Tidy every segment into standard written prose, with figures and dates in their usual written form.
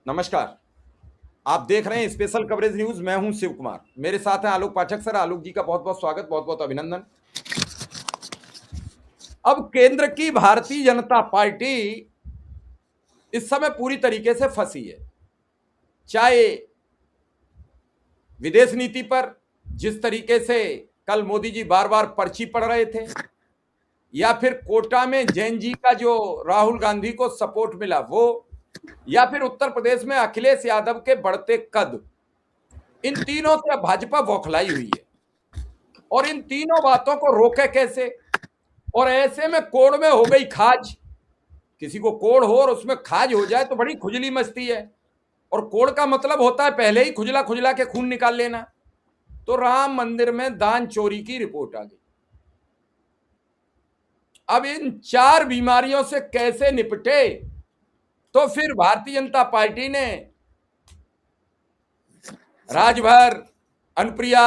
नमस्कार। आप देख रहे हैं स्पेशल कवरेज न्यूज। मैं हूं शिव कुमार, मेरे साथ हैं आलोक पाठक सर। आलोक जी का बहुत बहुत स्वागत, बहुत बहुत अभिनंदन। अब केंद्र की भारतीय जनता पार्टी इस समय पूरी तरीके से फंसी है, चाहे विदेश नीति पर, जिस तरीके से कल मोदी जी बार बार पर्ची पढ़ रहे थे, या फिर कोटा में जैन जी का जो राहुल गांधी को सपोर्ट मिला वो, या फिर उत्तर प्रदेश में अखिलेश यादव के बढ़ते कद। इन तीनों से भाजपा बौखलाई हुई है और इन तीनों बातों को रोके कैसे। और ऐसे में कोड़ में हो गई खाज। किसी को कोड़ हो और उसमें खाज हो जाए तो बड़ी खुजली मचती है, और कोड़ का मतलब होता है पहले ही खुजला खुजला के खून निकाल लेना। तो राम मंदिर में दान चोरी की रिपोर्ट आ गई। अब इन चार बीमारियों से कैसे निपटे, तो फिर भारतीय जनता पार्टी ने राजभर, अनुप्रिया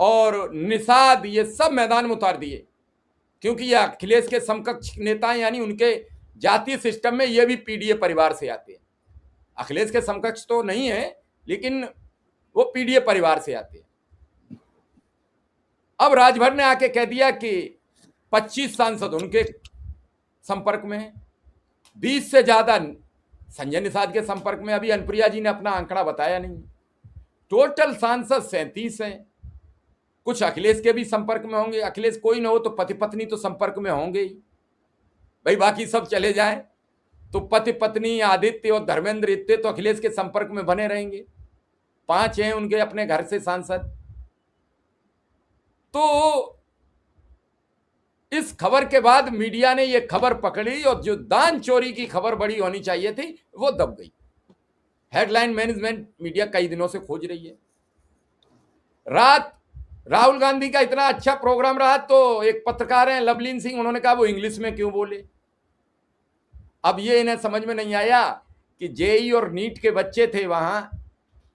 और निषाद ये सब मैदान में उतार दिए, क्योंकि ये अखिलेश के समकक्ष नेता हैं, यानी उनके जातीय सिस्टम में ये भी पीडीए परिवार से आते हैं। अखिलेश के समकक्ष तो नहीं है, लेकिन वो पीडीए परिवार से आते हैं। अब राजभर ने आके कह दिया कि 25 सांसद उनके संपर्क में हैं, 20 से ज्यादा संजय निषाद के संपर्क में। अभी अनुप्रिया जी ने अपना आंकड़ा बताया नहीं। टोटल सांसद 37 हैं। कुछ अखिलेश के भी संपर्क में होंगे, अखिलेश कोई ना हो तो पति पत्नी तो संपर्क में होंगे ही भाई, बाकी सब चले जाएं तो पति पत्नी आदित्य और धर्मेंद्र इत्ते तो अखिलेश के संपर्क में बने रहेंगे। 5 हैं उनके अपने घर से सांसद। तो इस खबर के बाद मीडिया ने यह खबर पकड़ी, और जो दान चोरी की खबर बड़ी होनी चाहिए थी वो दब गई। हेडलाइन मैनेजमेंट मीडिया कई दिनों से खोज रही है। रात राहुल गांधी का इतना अच्छा प्रोग्राम रहा तो एक पत्रकार हैं लवलीन सिंह, उन्होंने कहा वो इंग्लिश में क्यों बोले। अब ये इन्हें समझ में नहीं आया कि जेई और नीट के बच्चे थे वहां,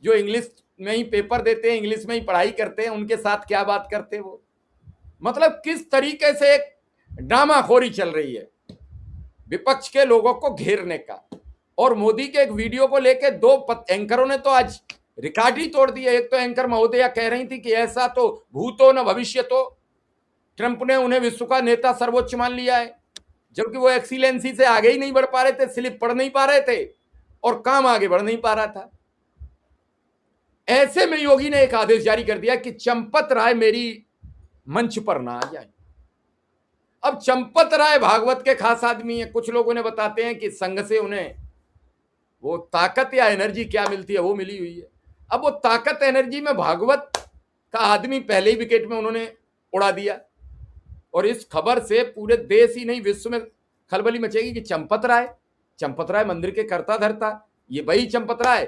जो इंग्लिश में ही पेपर देते हैं, इंग्लिश में ही पढ़ाई करते हैं, उनके साथ क्या बात करते वो। मतलब किस तरीके से एक ड्रामाखोरी चल रही है विपक्ष के लोगों को घेरने का। और मोदी के एक वीडियो को लेकर 2 एंकरों ने तो आज रिकॉर्ड ही तोड़ दिया। एक तो एंकर महोदया कह रही थी कि ऐसा तो भूतो न भविष्य, तो ट्रंप ने उन्हें विश्व का नेता सर्वोच्च मान लिया है, जबकि वो एक्सीलेंसी से आगे ही नहीं बढ़ पा रहे थे, स्लिप पढ़ नहीं पा रहे थे और काम आगे बढ़ नहीं पा रहा था। ऐसे में योगी ने एक आदेश जारी कर दिया कि चंपत राय मेरी मंच पर ना आ जाए। अब चंपत राय भागवत के खास आदमी है। कुछ लोग उन्हें बताते हैं कि संघ से उन्हें वो ताकत या एनर्जी क्या मिलती है वो मिली हुई है। अब वो ताकत एनर्जी में भागवत का आदमी पहले ही विकेट में उन्होंने उड़ा दिया, और इस खबर से पूरे देश ही नहीं विश्व में खलबली मचेगी कि चंपत राय मंदिर के कर्ता धर्ता, ये वही चंपत राय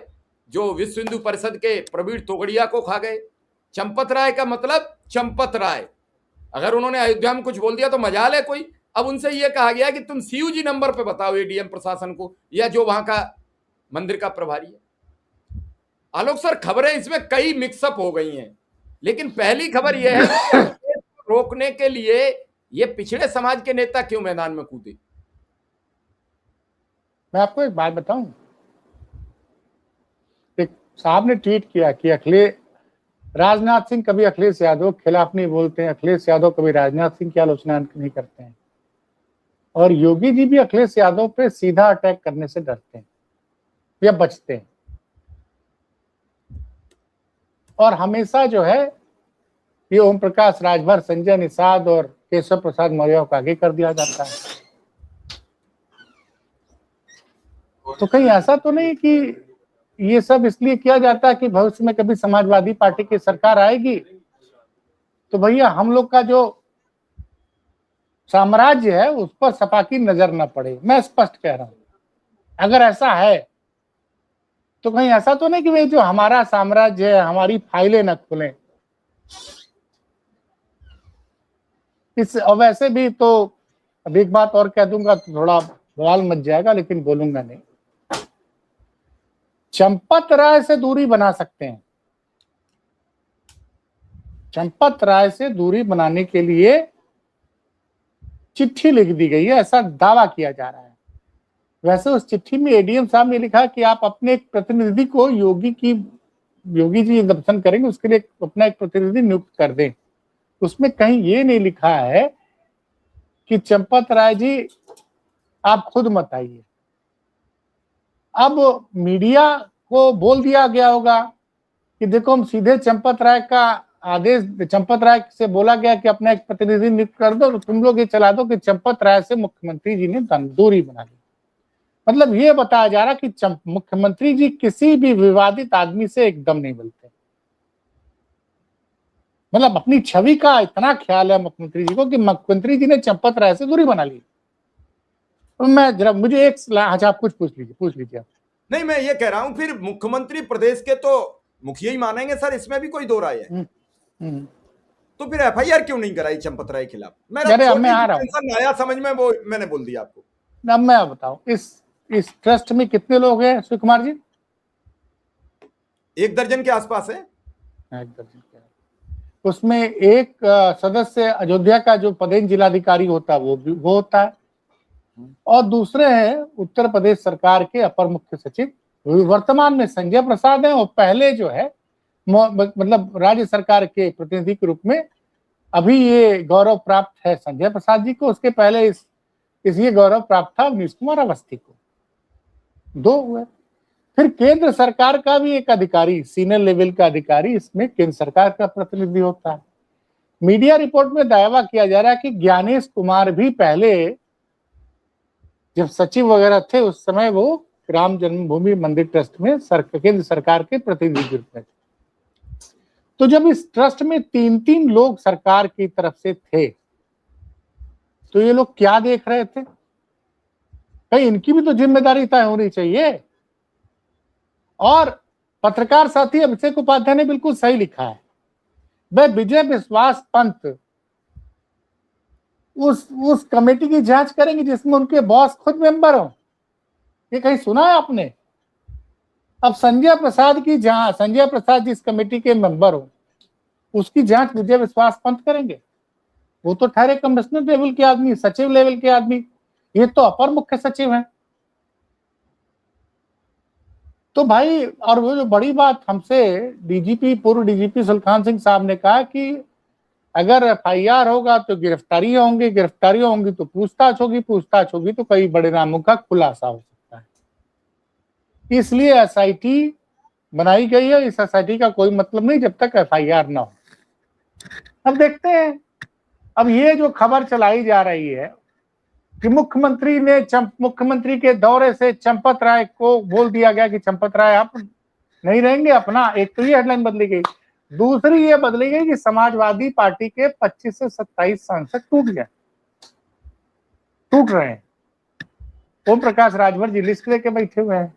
जो विश्व हिंदू परिषद के प्रवीण तोगड़िया को खा गए। चंपत राय का मतलब चंपत राय। अगर उन्होंने अयोध्या में कुछ बोल दिया तो मजाल है कोई। अब उनसे यह कहा गया कि तुम सीयूजी नंबर पे बताओ एडीएम प्रशासन को, या जो वहां का मंदिर का प्रभारी है। आलोक सर, खबरें इसमें कई मिक्सअप हो गई हैं, लेकिन पहली खबर यह है कि रोकने के लिए ये पिछड़े समाज के नेता क्यों मैदान में कूदे। मैं आपको एक बात बताऊं, एक साहब ने ट्वीट किया कि राजनाथ सिंह कभी अखिलेश यादव के खिलाफ नहीं बोलते हैं, अखिलेश यादव कभी राजनाथ सिंह की आलोचना नहीं करते हैं, और योगी जी भी अखिलेश यादव पे सीधा अटैक करने से डरते हैं या बचते हैं। और हमेशा जो है ये ओम प्रकाश राजभर, संजय निषाद और केशव प्रसाद मौर्य को आगे कर दिया जाता है। तो कहीं ऐसा तो नहीं कि ये सब इसलिए किया जाता है कि भविष्य में कभी समाजवादी पार्टी की सरकार आएगी तो भैया हम लोग का जो साम्राज्य है उस पर सपा की नजर न पड़े। मैं स्पष्ट कह रहा हूं, अगर ऐसा है तो कहीं ऐसा तो नहीं कि भाई जो हमारा साम्राज्य है हमारी फाइलें न खुलें। और वैसे भी तो अब एक बात और कह दूंगा तो थोड़ा बवाल मच जाएगा, लेकिन बोलूंगा नहीं। चंपत राय से दूरी बना सकते हैं। चंपत राय से दूरी बनाने के लिए चिट्ठी लिख दी गई है, ऐसा दावा किया जा रहा है। वैसे उस चिट्ठी में एडीएम साहब ने लिखा कि आप अपने एक प्रतिनिधि को योगी जी दर्शन करेंगे उसके लिए अपना एक प्रतिनिधि नियुक्त कर दें। उसमें कहीं ये नहीं लिखा है कि चंपत राय जी आप खुद मत आइए। अब मीडिया को बोल दिया गया होगा कि देखो हम सीधे चंपत राय का आदेश, चंपत राय से बोला गया कि अपना एक प्रतिनिधि नियुक्त कर दो, तो तुम लोग ये चला दो कि चंपत राय से मुख्यमंत्री जी ने दूरी बना ली। मतलब ये बताया जा रहा कि मुख्यमंत्री जी किसी भी विवादित आदमी से एकदम नहीं मिलते। मतलब अपनी छवि का इतना ख्याल है मुख्यमंत्री जी को कि मुख्यमंत्री जी ने चंपत राय से दूरी बना ली। तो मैं जरा मुझे एक अच्छा आप कुछ पूछ लीजिए आप। नहीं, मैं ये कह रहा हूं फिर मुख्यमंत्री प्रदेश के तो मुखिया ही मानेंगे सर, इसमें भी कोई दो राय है। तो फिर एफआईआर क्यों नहीं कराई चंपत राय के खिलाफ? मैं आ रहा हूं, नया समझ में वो मैंने बोल दिया आपको। अब मैं बताऊं इस ट्रस्ट में कितने लोग हैं शिव कुमार जी? 1 दर्जन के आसपास है। 1 दर्जन के। उसमें एक सदस्य अयोध्या का जो प्रदेश जिलाधिकारी होता है वो होता है, और दूसरे हैं उत्तर प्रदेश सरकार के अपर मुख्य सचिव, वर्तमान में संजय प्रसाद हैं, और पहले जो है मतलब राज्य सरकार के प्रतिनिधि के रूप में अभी ये गौरव प्राप्त है संजय प्रसाद जी को। उसके पहले इस ये गौरव प्राप्त था अवनीश कुमार अवस्थी को। 2 हुए। फिर केंद्र सरकार का भी एक अधिकारी, सीनियर लेवल का अधिकारी इसमें केंद्र सरकार का प्रतिनिधि होता है। मीडिया रिपोर्ट में दावा किया जा रहा है कि ज्ञानेश कुमार भी पहले जब सचिव वगैरह थे उस समय वो राम जन्मभूमि मंदिर ट्रस्ट में केंद्र सरकार के प्रतिनिधि के रूप में थे। तो जब इस ट्रस्ट में 3 लोग सरकार की तरफ से थे तो ये लोग क्या देख रहे थे? कहीं इनकी भी तो जिम्मेदारी तय होनी चाहिए। और पत्रकार साथी अभिषेक उपाध्याय ने बिल्कुल सही लिखा है, वह विजय विश्वास पंत उस कमेटी की जांच करेंगे जिसमें उनके बॉस खुद मेंबर हो। ये कहीं सुना है आपने? अब संजय प्रसाद जिस कमेटी के मेंबर हो उसकी जांच विजय विश्वास पंत करेंगे। वो तो ठहरे कमिश्नर लेवल के आदमी, सचिव लेवल के आदमी, ये तो अपर मुख्य सचिव हैं। तो भाई, और वो जो बड़ी बात हमसे पूर्व डीजीपी सुलखान सिंह साहब ने कहा कि अगर एफआईआर होगा तो गिरफ्तारी होंगी तो पूछताछ होगी तो कई बड़े नामों का खुलासा हो सकता है। इसलिए एसआईटी बनाई गई है। इस एसआईटी का कोई मतलब नहीं जब तक एफआईआर ना हो। अब देखते हैं, अब ये जो खबर चलाई जा रही है कि मुख्यमंत्री के दौरे से चंपत राय को बोल दिया गया कि चंपत राय आप नहीं रहेंगे अपना, एक तो ये हेडलाइन बदली गई। दूसरी ये बदली गई कि समाजवादी पार्टी के 25 से 27 सांसद टूट रहे हैं। ओम प्रकाश राजभर जी लिस्ट लेके बैठे हुए हैं।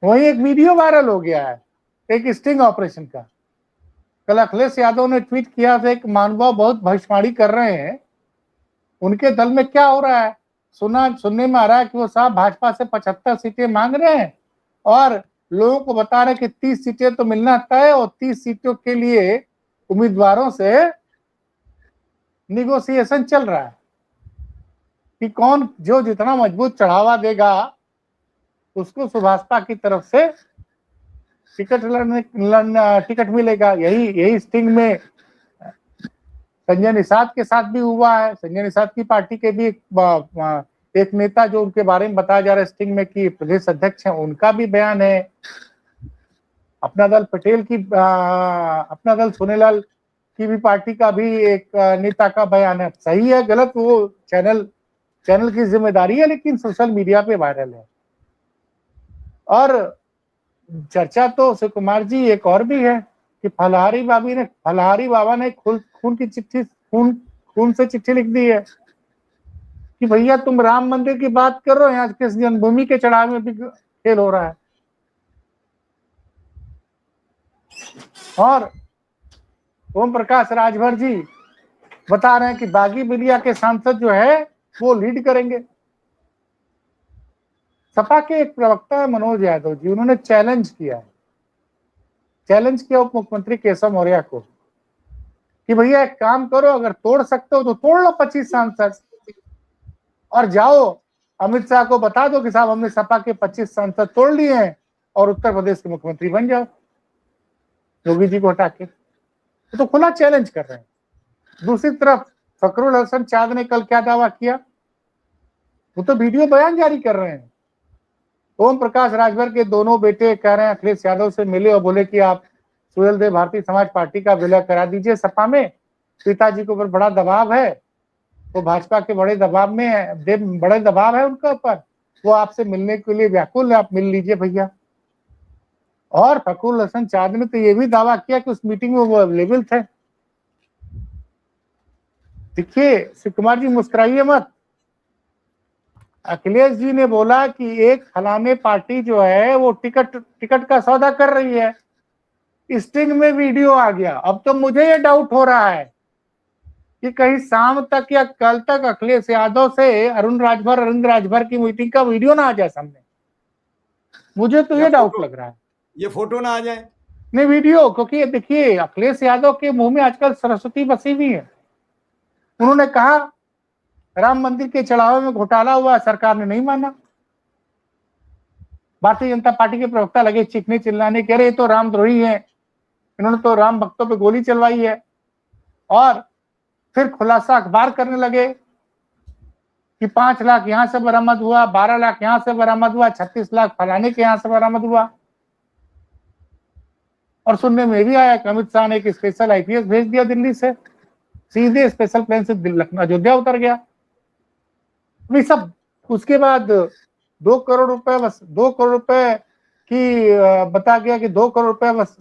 वही एक वीडियो वायरल हो गया है एक स्टिंग ऑपरेशन का। कल अखिलेश यादव ने ट्वीट किया था, एक महानुभाव बहुत भविष्यवाणी कर रहे हैं, उनके दल में क्या हो रहा है। सुनने में आ रहा है कि वो साहब भाजपा से 75 सीटें मांग रहे हैं और लोगों को बता रहे हैं कि 30 सीटें तो मिलना तय, और 30 सीटों के लिए उम्मीदवारों से निगोशिएशन चल रहा है कि कौन जो जितना मजबूत चढ़ावा देगा उसको सुभाषपा की तरफ से टिकट मिलेगा। यही स्टिंग में संजय निषाद के साथ भी हुआ है। संजय निषाद की पार्टी के भी एक नेता जो उनके बारे में बताया जा रहा है स्टिंग में कि प्रदेश अध्यक्ष हैं, उनका भी बयान है। अपना दल सोनेलाल की भी पार्टी का भी एक नेता का बयान है। सही है गलत वो चैनल की जिम्मेदारी है, लेकिन सोशल मीडिया पे वायरल है। और चर्चा तो शिव कुमार जी एक और भी है कि फलहारी बाबा ने खून से चिट्ठी लिख दी है कि भैया तुम राम मंदिर की बात कर रहे हो, यहाँ किस जन्मभूमि के चढ़ावे में भी खेल हो रहा है। और ओम प्रकाश राजभर जी बता रहे हैं कि बागी बिलिया के सांसद जो है वो लीड करेंगे। सपा के एक प्रवक्ता है मनोज यादव जी, उन्होंने चैलेंज किया उप मुख्यमंत्री केशव मौर्य को कि भैया एक काम करो, अगर तोड़ सकते हो तो तोड़ लो 25 सांसद और जाओ अमित शाह को बता दो कि साहब हमने सपा के 25 सांसद तोड़ लिए हैं और उत्तर प्रदेश के मुख्यमंत्री बन जाओ योगी जी को हटा के। तो खुला चैलेंज कर रहे हैं। दूसरी तरफ फखरुल हसन चाँद ने कल क्या दावा किया, वो तो वीडियो बयान जारी कर रहे हैं। ओम प्रकाश राजभर के दोनों बेटे कह रहे हैं अखिलेश यादव से मिले और बोले कि आप सुहेल देव भारतीय समाज पार्टी का विलय करा दीजिए सपा में, पिताजी के ऊपर बड़ा दबाव है, वो भाजपा के बड़े दबाव में है, बड़े दबाव है उनके ऊपर, वो आपसे मिलने के लिए व्याकुल है, आप मिल लीजिए भैया। और फखरुल हसन चाँद ने तो ये भी दावा किया कि उस मीटिंग में वो अवेलेबल थे। देखिए शिव कुमार जी मुस्कुराइए मत, अखिलेश जी ने बोला कि एक फलाने पार्टी जो है वो टिकट का सौदा कर रही है, स्टिंग में वीडियो आ गया। अब तो मुझे ये डाउट हो रहा है कि कहीं शाम तक या कल तक अखिलेश यादव से अरविंद राजभर की मीटिंग का वीडियो ना आ जाए सामने, मुझे तो ये डाउट लग रहा है। ये फोटो ना आ जाए, नहीं वीडियो, क्योंकि देखिए अखिलेश यादव के मुंह में आजकल सरस्वती बसी हुई है। उन्होंने कहा राम मंदिर के चढ़ावे में घोटाला हुआ, सरकार ने नहीं माना। भारतीय जनता पार्टी के प्रवक्ता लगे चीखने चिल्लाने, कह रहे तो रामद्रोही है, इन्होंने तो राम भक्तों पे गोली चलवाई है। और फिर खुलासा अखबार करने लगे कि 5 लाख यहां से बरामद हुआ, 12 लाख यहां से बरामद हुआ, 36 लाख फलाने के यहां से बरामद हुआ। और सुनने में भी आया कि अमित शाह ने एक स्पेशल आईपीएस भेज दिया दिल्ली से, सीधे स्पेशल प्लेन से लखनऊ अयोध्या उतर गया। अभी सब उसके बाद 2 करोड़ रुपए, बस 2 करोड़ रुपए की बता गया कि 2 करोड़ रुपए बस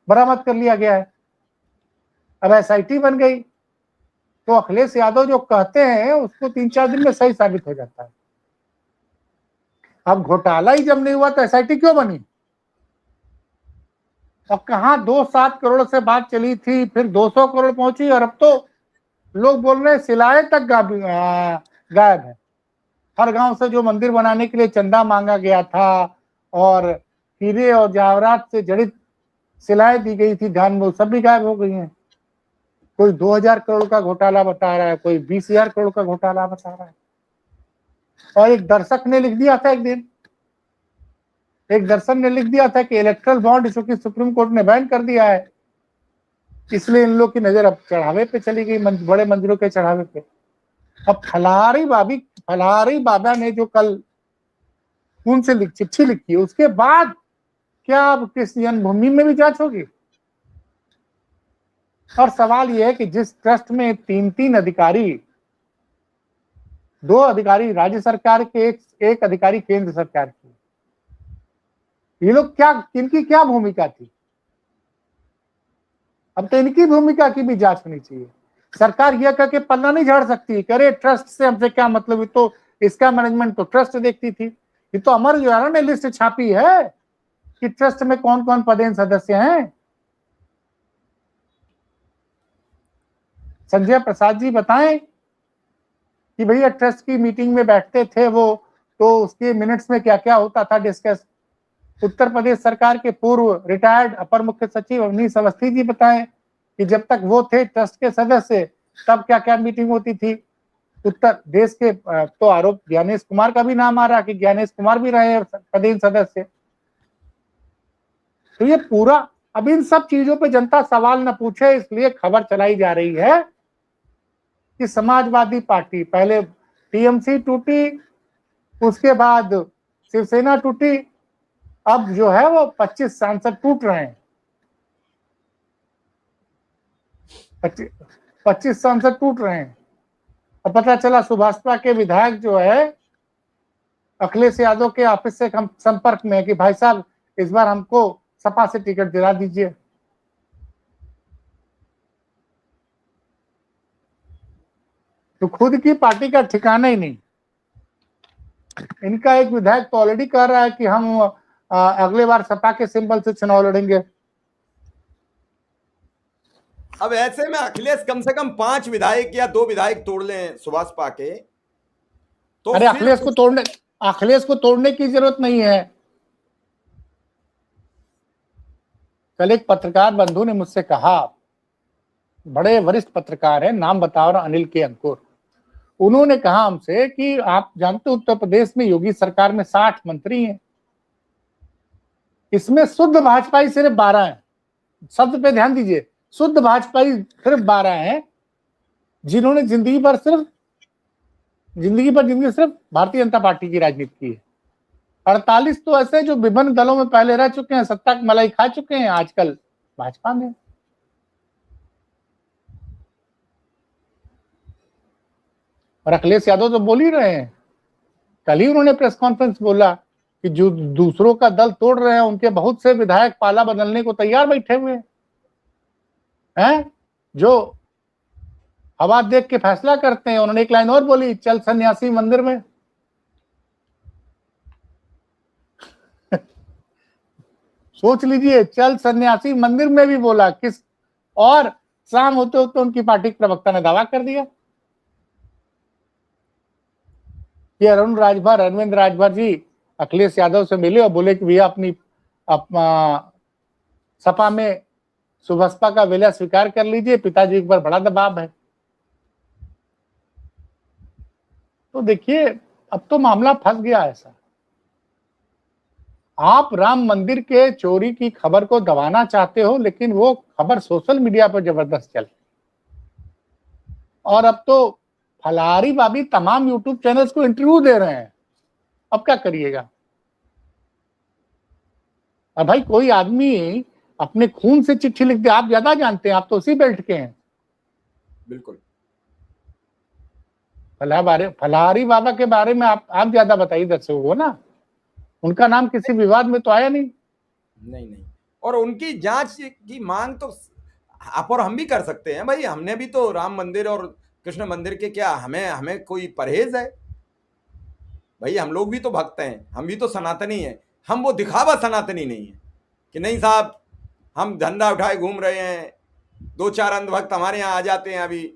बरामद कर लिया गया है। अब एसआईटी बन गई तो अखिलेश यादव जो कहते हैं उसको 3-4 दिन में सही साबित हो जाता है। अब घोटाला ही जब नहीं हुआ तो एसआईटी क्यों बनी? और कहाँ 2-7 करोड़ से बात चली थी, फिर 200 करोड़ पहुंची, और अब तो लोग बोल रहे हैं सिलाए तक गायब है। हर गांव से जो मंदिर बनाने के लिए चंदा मांगा गया था और हीरे और जवाहरात से जड़ित सिलाएं दी गई थी ध्यान में, सब भी गायब हो गई हैं। कोई 2000 करोड़ का घोटाला बता रहा है, कोई 20,000 करोड़ का घोटाला बता रहा है। और एक दर्शक ने लिख दिया था एक दर्शन ने लिख दिया था कि इलेक्ट्रल बॉन्ड जो कि सुप्रीम कोर्ट ने बैन कर दिया है, इसलिए इन लोग की नजर अब चढ़ावे पे चली गई, बड़े मंदिरों के चढ़ावे पे। अब फलारी बाबा ने जो कल उनसे चिट्ठी लिखी है, उसके बाद क्या अब किस जन्मभूमि में भी जांच होगी? और सवाल यह है कि जिस ट्रस्ट में 3 अधिकारी, 2 अधिकारी राज्य सरकार के, एक अधिकारी केंद्र सरकार की, ये लोग इनकी क्या भूमिका थी? अब तो इनकी भूमिका की भी जांच होनी चाहिए। सरकार यह कह के पन्ना नहीं झाड़ सकती, करे ट्रस्ट से हमसे क्या मतलब, तो इसका मैनेजमेंट तो ट्रस्ट देखती थी। ये तो अमर उजाला ने लिस्ट छापी है कि ट्रस्ट में कौन कौन पदेन सदस्य हैं। संजय प्रसाद जी बताएं कि भैया ट्रस्ट की मीटिंग में बैठते थे वो, तो उसके मिनट्स में क्या क्या होता था डिस्कस। उत्तर प्रदेश सरकार के पूर्व रिटायर्ड अपर मुख्य सचिव अवनीश अवस्थी जी बताएं कि जब तक वो थे ट्रस्ट के सदस्य तब क्या क्या मीटिंग होती थी। उत्तर देश के तो आरोप ज्ञानेश कुमार का भी नाम आ रहा कि ज्ञानेश कुमार भी रहे पदेन सदस्य। तो ये पूरा, अब इन सब चीजों पे जनता सवाल न पूछे, इसलिए खबर चलाई जा रही है कि समाजवादी पार्टी, पहले टीएमसी टूटी, उसके बाद शिवसेना टूटी, अब जो है वो 25 सांसद टूट रहे हैं। 25 सांसद टूट रहे हैं। अब पता चला सुभाषपा के विधायक जो है अखिलेश यादव के ऑफिस से संपर्क में है कि भाई साहब इस बार हमको सपा से टिकट दिला दीजिए। तो खुद की पार्टी का ठिकाना ही नहीं। इनका एक विधायक तो ऑलरेडी कह रहा है कि हम अगले बार सपा के सिंबल से चुनाव लड़ेंगे। अब ऐसे में अखिलेश कम से कम 5 विधायक या 2 विधायक तोड़ लें सुभाषपा के, तो अरे अखिलेश को तोड़ने की जरूरत नहीं है। कल एक पत्रकार बंधु ने मुझसे कहा, बड़े वरिष्ठ पत्रकार हैं, नाम बताओ ना, अनिल के अंकुर, उन्होंने कहा हमसे कि आप जानते हो उत्तर प्रदेश में योगी सरकार में 60 मंत्री हैं, इसमें शुद्ध भाजपाई सिर्फ 12 हैं। शब्द पे ध्यान दीजिए, शुद्ध भाजपाई सिर्फ 12 हैं, जिन्होंने जिंदगी भर सिर्फ भारतीय जनता पार्टी की राजनीति की है। 48 तो ऐसे जो विभिन्न दलों में पहले रह चुके हैं, सत्ता की मलाई खा चुके हैं, आजकल भाजपा में। और अखिलेश यादव तो बोल ही रहे हैं, कल ही उन्होंने प्रेस कॉन्फ्रेंस बोला कि जो दूसरों का दल तोड़ रहे हैं उनके बहुत से विधायक पाला बदलने को तैयार बैठे हुए हैं, जो हवा देख के फैसला करते हैं। उन्होंने एक लाइन और बोली, चल सन्यासी मंदिर में। सोच लीजिए, चल सन्यासी मंदिर में भी बोला किस, और शाम होते होते उनकी पार्टी के प्रवक्ता ने दावा कर दिया कि अरविंद राजभर जी अखिलेश यादव से मिले और बोले कि भैया अपनी सपा में सुबसपा का विलय स्वीकार कर लीजिए, पिताजी पर बड़ा दबाव है। तो देखिए, अब तो मामला फंस गया ऐसा। आप राम मंदिर के चोरी की खबर को दबाना चाहते हो, लेकिन वो खबर सोशल मीडिया पर जबरदस्त चल, और अब तो फलारी बाबी तमाम यूट्यूब चैनल्स को इंटरव्यू दे रहे हैं। अब क्या करिएगा? और भाई, कोई आदमी अपने खून से चिट्ठी लिख दे, आप ज्यादा जानते हैं, आप तो उसी बेल्ट के हैं। बिल्कुल। फलाहारी बाबा के बारे में आप ज्यादा बताइए दर्शकों को ना, उनका नाम किसी विवाद में तो आया नहीं। नहीं, और उनकी जांच की मांग तो आप और हम भी कर सकते हैं भाई। हमने भी तो राम मंदिर और कृष्ण मंदिर के क्या हमें कोई परहेज है भाई? हम लोग भी तो भक्त हैं, हम भी तो सनातनी हैं। हम वो दिखावा सनातनी नहीं है कि नहीं साहब हम झंडा उठाए घूम रहे हैं। 2-4 अंधभक्त हमारे यहाँ आ जाते हैं, अभी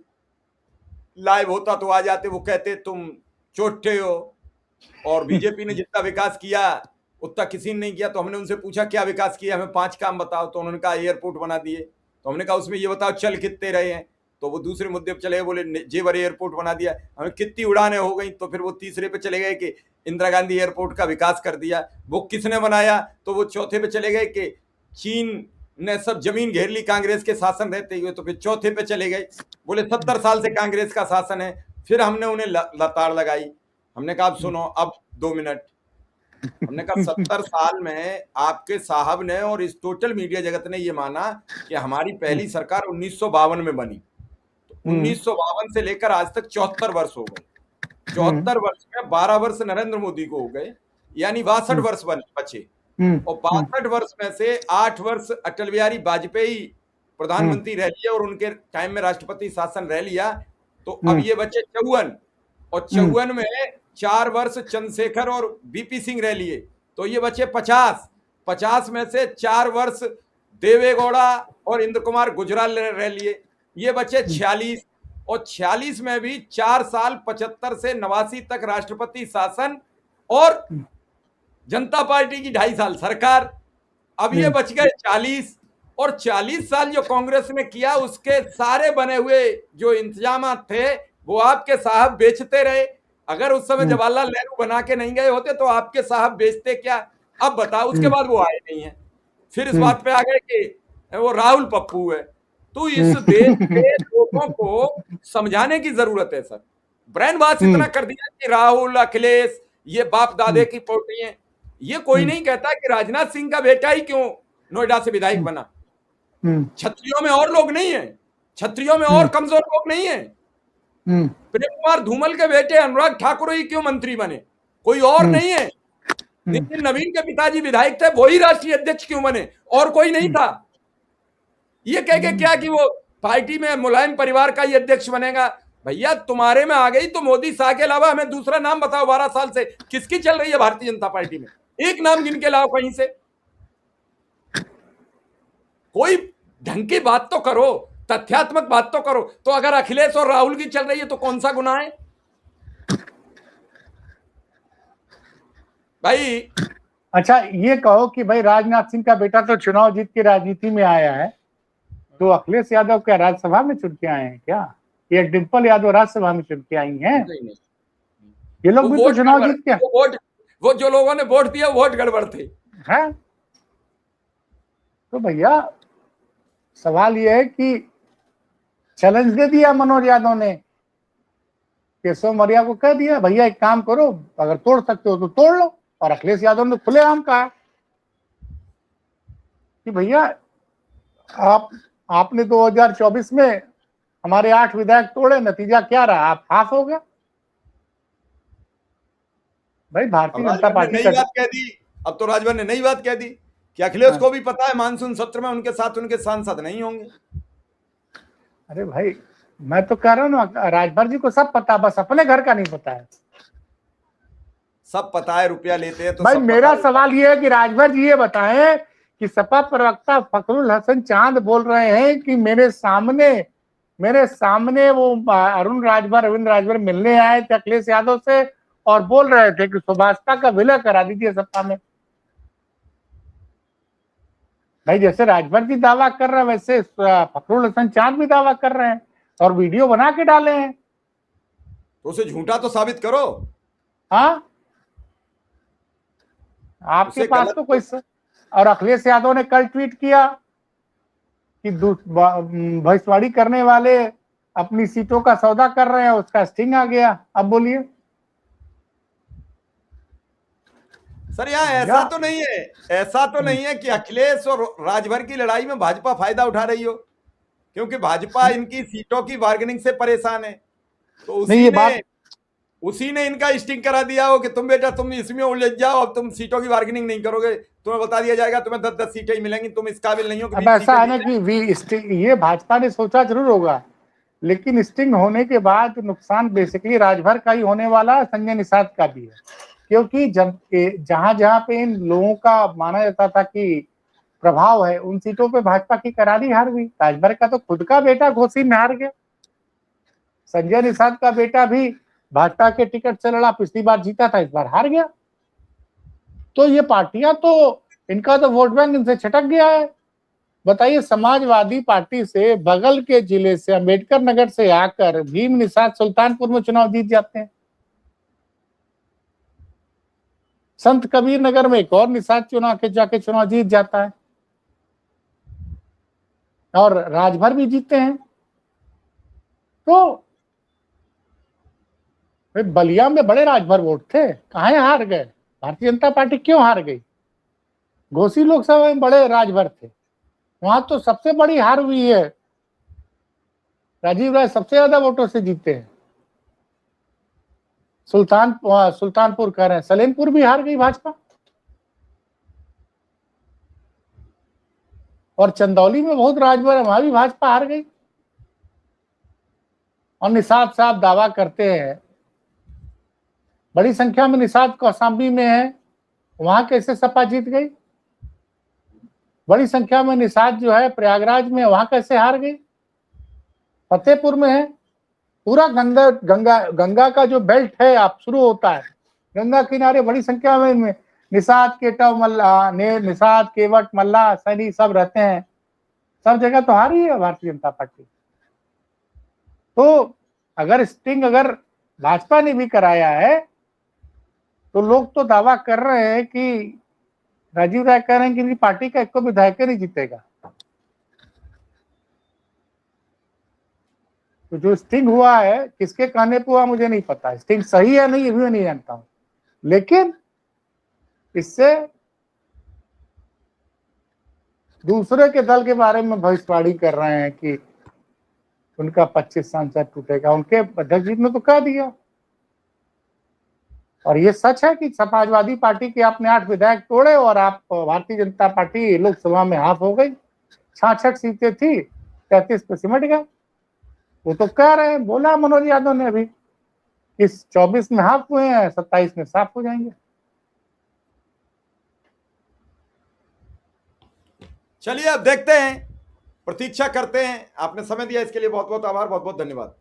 लाइव होता तो आ जाते, वो कहते तुम चोटे हो, और बीजेपी ने जितना विकास किया उतना किसी ने नहीं किया। तो हमने उनसे पूछा क्या विकास किया, हमें 5 काम बताओ। तो उन्होंने कहा एयरपोर्ट बना दिए। तो हमने कहा उसमें ये बताओ चल कितने रहे हैं। तो वो दूसरे मुद्दे पर चले गए, बोले जेवर एयरपोर्ट बना दिया। हमें कितनी उड़ानें हो गई? तो फिर वो तीसरे पे चले गए कि इंदिरा गांधी एयरपोर्ट का विकास कर दिया। वो किसने बनाया? तो वो चौथे पे चले गए कि चीन ने सब जमीन घेर ली कांग्रेस के शासन रहते हुए। तो फिर चौथे पे चले गए, बोले 70 साल से कांग्रेस का शासन है। फिर हमने उन्हें लताड़ लगाई। हमने कहा अब सुनो, अब 2 मिनट। हमने कहा 70 साल में आपके साहब ने और इस टोटल मीडिया जगत ने ये माना कि हमारी पहली सरकार 1952 में बनी। तो 1952 से लेकर आज तक 74 वर्ष हो गए। 74 वर्ष में 12 वर्ष नरेंद्र मोदी को हो गए, यानी 62 वर्ष बचे। और 62 वर्ष में से 8 वर्ष अटल बिहारी वाजपेयी प्रधानमंत्री रह लिया और उनके टाइम में राष्ट्रपति शासन रह लिया। तो अब ये बचे 54, और 54 में 4 वर्ष चंद्रशेखर और बीपी सिंह रह लिए। तो ये बचे 50। 50 में से 4 वर्ष देवेगौड़ा और इंद्र कुमार गुजराल रह लिए, ये बचे 46। और 46 में भी 4 साल 75 से 89 तक राष्ट्रपति शासन और जनता पार्टी की 2.5 साल सरकार। अब ये बच गए 40। और 40 साल जो कांग्रेस ने किया उसके सारे बने हुए जो इंतजाम थे वो आपके साहब बेचते रहे। अगर उस समय जवाहरलाल नेहरू बना के नहीं गए होते तो आपके साहब बेचते क्या? अब बताओ। उसके बाद वो आए नहीं है। फिर इस बात पे आ गए कि वो राहुल पप्पू है। तो इस देश के लोगों को समझाने की जरूरत है सर। ब्रेन वॉश इतना कर दिया कि राहुल अखिलेश ये बाप दादे की पोटी हैं। ये कोई नहीं कहता कि राजनाथ सिंह का बेटा ही क्यों नोएडा से विधायक बना। छत्रियों में और लोग नहीं है, छत्रियों में और कमजोर लोग नहीं है। प्रेम कुमार धूमल के बेटे अनुराग ठाकुर ही क्यों मंत्री बने? कोई और नहीं है। नितिन नवीन के पिताजी विधायक थे, वही राष्ट्रीय अध्यक्ष क्यों बने? और कोई नहीं था। ये कह के क्या कि वो पार्टी में मुलायम परिवार का ही अध्यक्ष बनेगा? भैया तुम्हारे में आ गई तो मोदी शाह के अलावा हमें दूसरा नाम बताओ। 12 साल से किसकी चल रही है भारतीय जनता पार्टी में? एक नाम गिन के लाओ कहीं से। कोई ढंग की बात तो करो, तथ्यात्मक बात तो करो। तो अगर अखिलेश और राहुल की चल रही है तो कौन सा गुनाह है भाई? अच्छा, ये कहो कि भाई राजनाथ सिंह का बेटा तो चुनाव जीत के राजनीति में आया है, तो अखिलेश यादव क्या राज्यसभा में चुन के आए हैं क्या? ये डिम्पल यादव राज्यसभा में चुन के आई हैं, नहीं नहीं, ये लोग वो भी तो वोट चुनाव गड़बड़, जीत के वो जो लोगों ने वोट दिया वोट गड़बड़ थे। हैं। तो भैया सवाल ये है कि चैलेंज दे दिया मनोज यादव ने, केशव मौर्य को कह दिया भैया एक काम करो, अगर तोड़ सकते हो तो तोड़ लो। और अखिलेश यादव ने खुलेआम कहा कि भैया आपने 2024 में हमारे 8 विधायक तोड़े, नतीजा क्या रहा, आप हाफ हो गए। भाई भारतीय जनता राजभर ने पार्टी नई का बात कह दी। अब तो राजभर ने नई बात कह दी कि अखिलेश को भी पता है मानसून सत्र में उनके साथ उनके सांसद नहीं होंगे। अरे भाई मैं तो कह रहा हूँ ना, राजभर जी को सब पता, बस अपने घर का नहीं पता है। सब पता है, रुपया लेते हैं तो भाई सब मेरा पता सवाल ये है कि राजभर जी ये बताएं कि सपा प्रवक्ता फखरुल हसन चांद बोल रहे हैं कि मेरे सामने वो अरुण राजभर, अरविंद राजभर मिलने आए थे अखिलेश यादव से और बोल रहे थे कि सुभाषपा का विलय करा दीजिए सपा में। भाई जैसे राजभर जी दावा कर रहे हैं वैसे फखरुल हसन चांद भी दावा कर रहे हैं और वीडियो बना के डाले हैं। तो उसे झूठा तो साबित करो। हाँ आपके उसे पास गलत तो कोई और अखिलेश यादव ने कल ट्वीट किया कि भविष्यवाणी करने वाले अपनी सीटों का सौदा कर रहे हैं, उसका स्टिंग आ गया। अब बोलिए सर, यहाँ ऐसा तो नहीं है, ऐसा तो नहीं है कि अखिलेश और राजभर की लड़ाई में भाजपा फायदा उठा रही हो, क्योंकि भाजपा इनकी सीटों की बार्गेनिंग से परेशान है। तो नहीं, ये बात उसी ने इनका स्टिंग करा दिया हो कि तुम बेटा तुम इसमें उलझ जाओ, अब तुम सीटों की बार्गेनिंग नहीं करोगे, तुम्हें बता दिया जाएगा तुम्हें 10-10 सीटें ही मिलेंगी, तुम इस काबिल नहीं हो कि अब 20 ऐसा है ना सीटें कि ये भाजपा ने सोचा जरूर होगा, लेकिन स्टिंग होने के बाद नुकसान बेसिकली राजभर का ही होने वाला है, संजय निषाद का भी है। क्योंकि जहां जहां पे इन लोगों का माना जाता था कि प्रभाव है, उन सीटों पे भाजपा की करारी हार हुई। राजभर का तो खुद का बेटा घोसी में हार गया, संजय निषाद का बेटा भी भाजपा के टिकट से लड़ा, पिछली बार जीता था, इस बार हार गया। तो ये पार्टियां तो इनका तो वोट बैंक इनसे छटक गया है। बताइए समाजवादी पार्टी से बगल के जिले से अंबेडकर नगर से आकर भीम निषाद सुल्तानपुर में चुनाव जीत जाते हैं, संत कबीर नगर में एक और निषाद जाके चुनाव जीत जाता है और राजभर भी जीतते हैं। तो बलिया में बड़े राजभर वोट थे, कहाँ हार गए, भारतीय जनता पार्टी क्यों हार गई। घोसी लोकसभा में बड़े राजभर थे, वहां तो सबसे बड़ी हार हुई है, राजीव राय सबसे ज्यादा वोटों से जीते हैं। सुल्तानपुर कह रहे हैं, सलेमपुर भी हार गई भाजपा, और चंदौली में बहुत राजभर है, वहां भी भाजपा हार गई। और निषाद साहब दावा करते हैं बड़ी संख्या में निषाद कौशाम्बी में है, वहां कैसे सपा जीत गई। बड़ी संख्या में निषाद जो है प्रयागराज में, वहां कैसे हार गई। फतेहपुर में है, पूरा गंगा का जो बेल्ट है आप शुरू होता है गंगा किनारे, बड़ी संख्या में निषाद केटव मल्ला निषाद केवट मल्ला सैनी सब रहते हैं, सब जगह तो हार ही है भारतीय जनता पार्टी। तो अगर स्टिंग अगर भाजपा ने भी कराया है तो लोग तो दावा कर रहे हैं कि राजीव राय कह रहे हैं कि इनकी पार्टी का एक को विधायक नहीं जीतेगा। तो जो स्टिंग हुआ है किसके कहने पे हुआ मुझे नहीं पता, स्टिंग सही है नहीं ये भी मैं नहीं जानता हूं, लेकिन इससे दूसरे के दल के बारे में भविष्यवाणी कर रहे हैं कि उनका 25 सांसद टूटेगा। उनके अध्यक्ष जी ने तो कह दिया, और ये सच है कि समाजवादी पार्टी के आपने 8 विधायक तोड़े और आप भारतीय जनता पार्टी लोकसभा में हाफ हो गई। 66 सीटें थी, 33 पे सिमट गए। वो तो कह रहे हैं, बोला मनोज यादव ने अभी, इस 24 में हाफ हुए हैं, 27 में साफ हो जाएंगे। चलिए अब देखते हैं, प्रतीक्षा करते हैं। आपने समय दिया इसके लिए बहुत बहुत आभार, बहुत बहुत धन्यवाद।